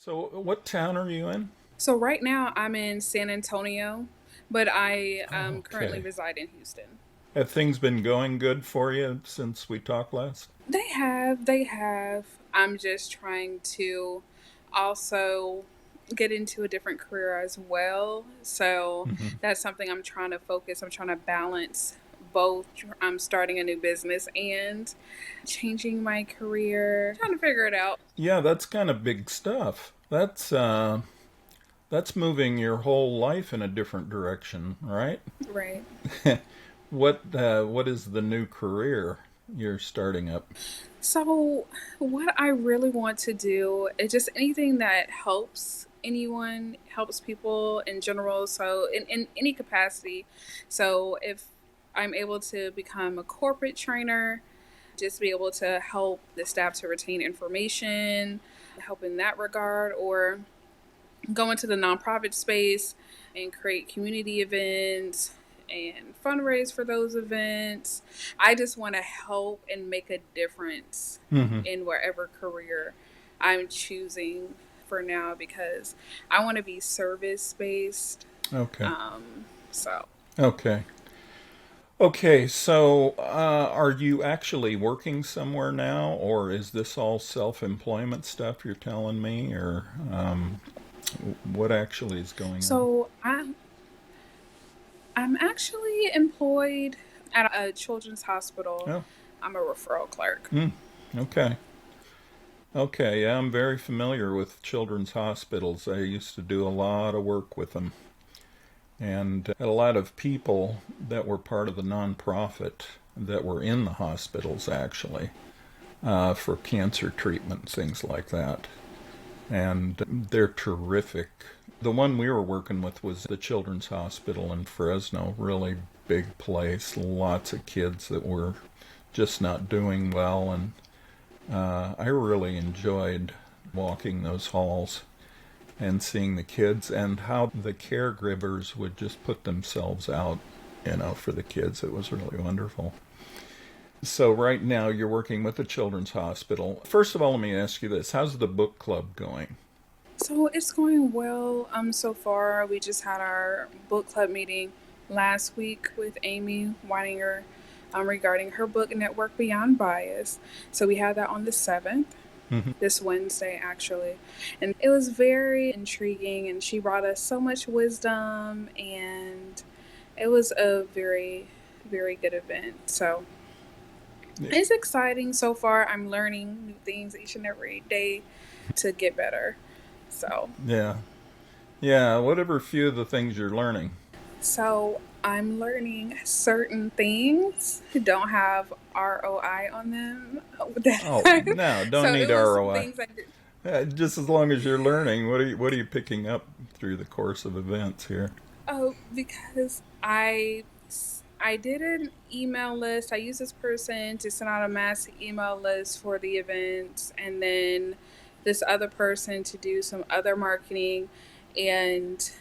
So, what town are you in? So right now I'm in San Antonio, but I Oh, currently okay. reside in Houston. Have things been going good for you since we talked last? They have. I'm just trying to also get into a different career as well. So Hmm. that's something I'm trying to focus. I'm trying to balance both. I'm starting a new business and changing my career. Trying to figure it out. Yeah, that's kind of big stuff. That's moving your whole life in a different direction, right? Right. What is the new career you're starting up? So, what I really want to do is just anything that helps anyone, helps people in general. So, in any capacity. So, if I'm able to become a corporate trainer, just be able to help the staff to retain information, help in that regard, or go into the nonprofit space and create community events and fundraise for those events. I just want to help and make a difference Hmm. in wherever career I'm choosing for now because I want to be service based. Okay. So Okay. Okay, so are you actually working somewhere now, or is this all self-employment stuff you're telling me, or what actually is going on? so I'm actually employed at a children's hospital. Oh, I'm a referral clerk. okay. Okay, yeah, I'm very familiar with children's hospitals. I used to do a lot of work with them, and had a lot of people that were part of the nonprofit that were in the hospitals actually for cancer treatment, things like that. And they're terrific. The one we were working with was the Children's Hospital in Fresno, really big place, lots of kids that were just not doing well, and I really enjoyed walking those halls and seeing the kids and how the caregivers would just put themselves out, for the kids. It was really wonderful. So right now you're working with the Children's Hospital. First of all, let me ask you this: how's the book club going? So it's going well. So far we just had our book club meeting last week with Amy Weininger regarding her book Network Beyond Bias. So we had that on the 7th, Hmm. this Wednesday actually. And it was very intriguing and she brought us so much wisdom and it was a very, very good event. So it's exciting so far. I'm learning new things each and every day to get better. So Yeah, yeah. Whatever few of the things you're learning. So I'm learning certain things don't have ROI on them. Oh no, don't So it need was ROI. things I did. Just as long as you're learning, what are you picking up through the course of events here? Oh, because I did an email list. I used this person to send out a mass email list for the events, and then this other person to do some other marketing, and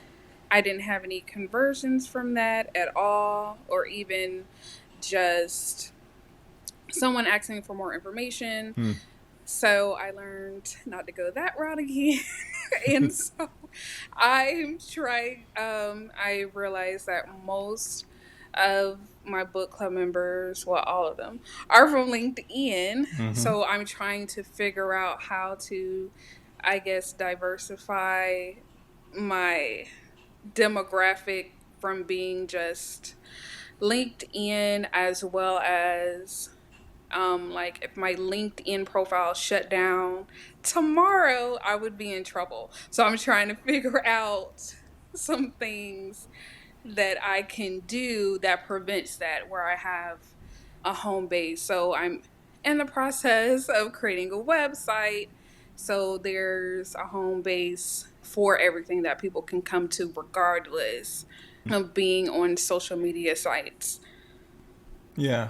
I didn't have any conversions from that at all, or even just someone asking for more information. Hmm. So I learned not to go that route again. And so I'm trying, I realized that most of my book club members, well, all of them, are from LinkedIn. Mm-hmm. So I'm trying to figure out how to, I guess, diversify my demographic from being just LinkedIn as well as like if my LinkedIn profile shut down tomorrow, I would be in trouble. So I'm trying to figure out some things that I can do that prevents that where I have a home base. So I'm in the process of creating a website so there's a home base for everything that people can come to regardless of being on social media sites. Yeah.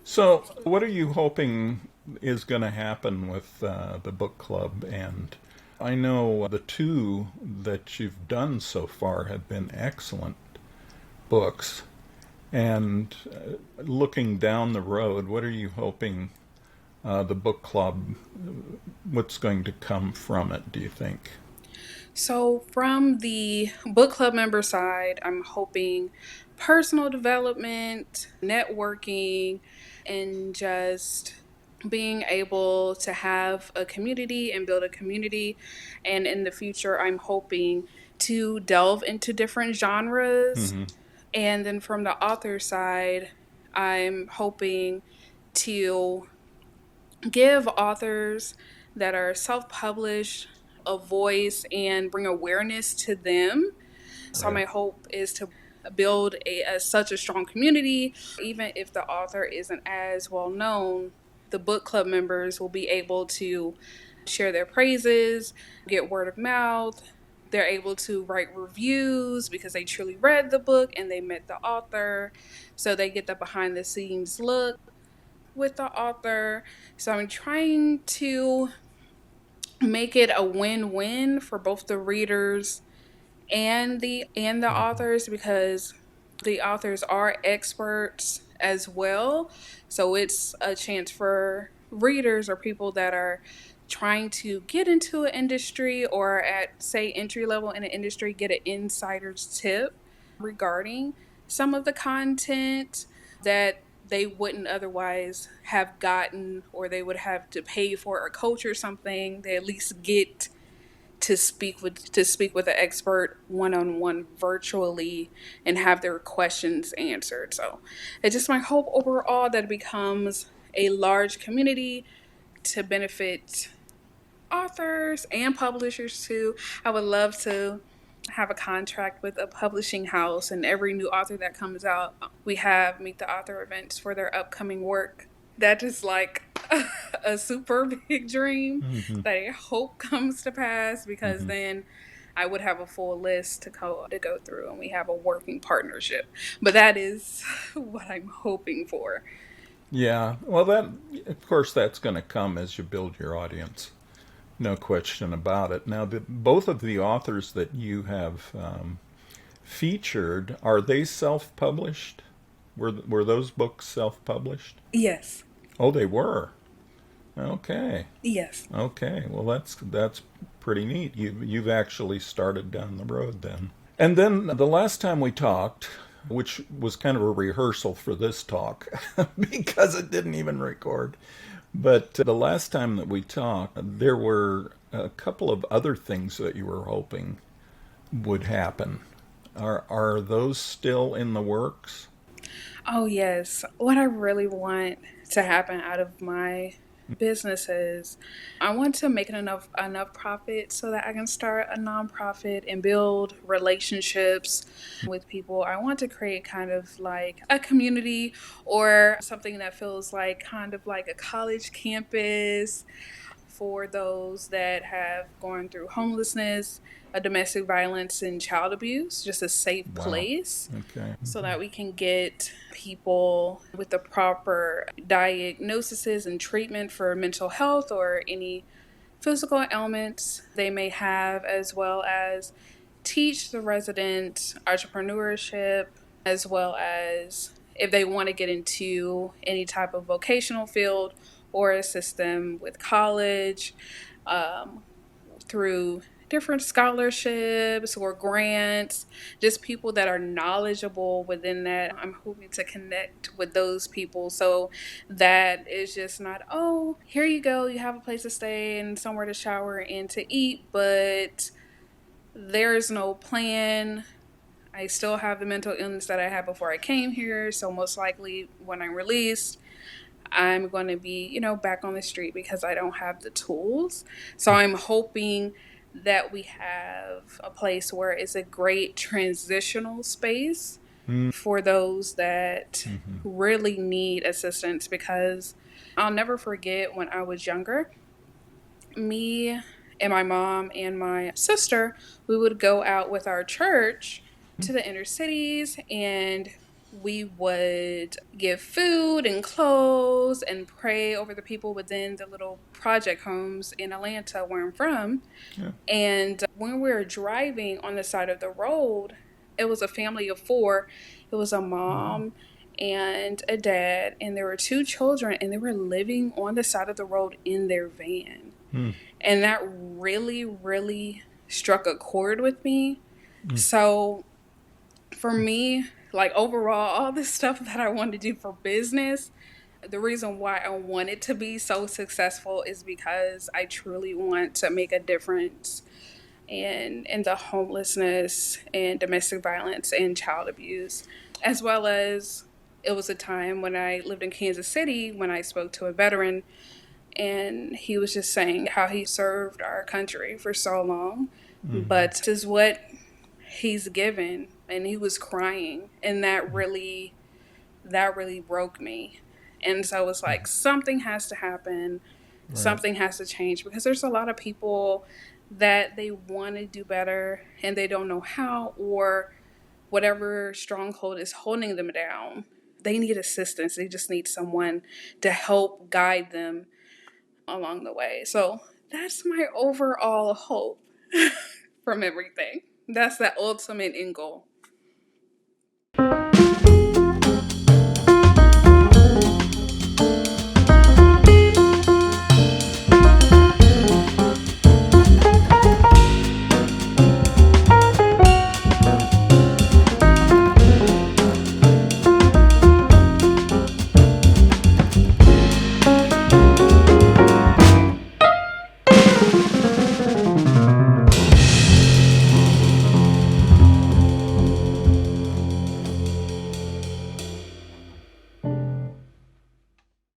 So, what are you hoping is going to happen with the book club? And I know the two that you've done so far have been excellent books. And looking down the road, what are you hoping the book club, what's going to come from it, do you think? So, from the book club member side, I'm hoping personal development, networking, and just being able to have a community and build a community. And in the future, I'm hoping to delve into different genres. Hmm. And then from the author side, I'm hoping to give authors that are self published a voice and bring awareness to them. So, Right. my hope is to build such a strong community. Even if the author isn't as well known, the book club members will be able to share their praises, get word of mouth. They're able to write reviews because they truly read the book and they met the author. So they get the behind the scenes look with the author. So I'm trying to make it a win-win for both the readers and the Hmm. authors, because the authors are experts as well. So it's a chance for readers or people that are trying to get into an industry or at say entry level in an industry get an insider's tip regarding some of the content that they wouldn't otherwise have gotten, or they would have to pay for a coach or something. They at least get to speak with an expert one on one virtually and have their questions answered. So it's just my hope overall that it becomes a large community to benefit authors and publishers too. I would love to have a contract with a publishing house, and every new author that comes out, we have meet the author events for their upcoming work. That is like a super big dream Hmm. that I hope comes to pass, because Hmm. then I would have a full list to go through and we have a working partnership. But that is what I'm hoping for. Yeah. Well, that of course that's going to come as you build your audience. No question about it. Now, both of the authors that you have featured, are they self-published? Were those books self-published? Yes. Oh, they were. Okay. Yes. Okay. Well, that's pretty neat. You've actually started down the road then. And then the last time we talked, which was kind of a rehearsal for this talk because it didn't even record. But the last time that we talked, there were a couple of other things that you were hoping would happen. Are those still in the works? Oh, yes. What I really want to happen out of my businesses, I want to make enough profit so that I can start a nonprofit and build relationships with people. I want to create kind of like a community or something that feels like kind of like a college campus for those that have gone through homelessness, domestic violence, and child abuse, just a safe Wow. place Okay. so that we can get people with the proper diagnoses and treatment for mental health or any physical ailments they may have, as well as teach the residents entrepreneurship, as well as if they want to get into any type of vocational field or assist them with college, um, through different scholarships or grants, just people that are knowledgeable within that. I'm hoping to connect with those people so that it's just not, oh, here you go, you have a place to stay and somewhere to shower and to eat, but there's no plan. I still have the mental illness that I had before I came here, so most likely when I'm released, I'm going to be, back on the street because I don't have the tools. So I'm hoping that we have a place where it's a great transitional space for those that Mm-hmm. really need assistance, because I'll never forget when I was younger, me and my mom and my sister, we would go out with our church to the inner cities, and we would give food and clothes and pray over the people within the little project homes in Atlanta where I'm from. Yeah. And when we were driving on the side of the road, it was a family of four. It was a Mm-hmm. mom and a dad, and there were two children, and they were living on the side of the road in their van. And that really, really struck a chord with me. So for me, like overall, all this stuff that I want to do for business, the reason why I want it to be so successful is because I truly want to make a difference in the homelessness and domestic violence and child abuse, as well as it was a time when I lived in Kansas City when I spoke to a veteran, and he was just saying how he served our country for so long, Mm-hmm. but is what he's given, and he was crying, and that really broke me. And so it's like something has to happen, Right. something has to change, because there's a lot of people that they want to do better and they don't know how, or whatever stronghold is holding them down. They need assistance. They just need someone to help guide them along the way. So that's my overall hope from everything. That's the ultimate end goal.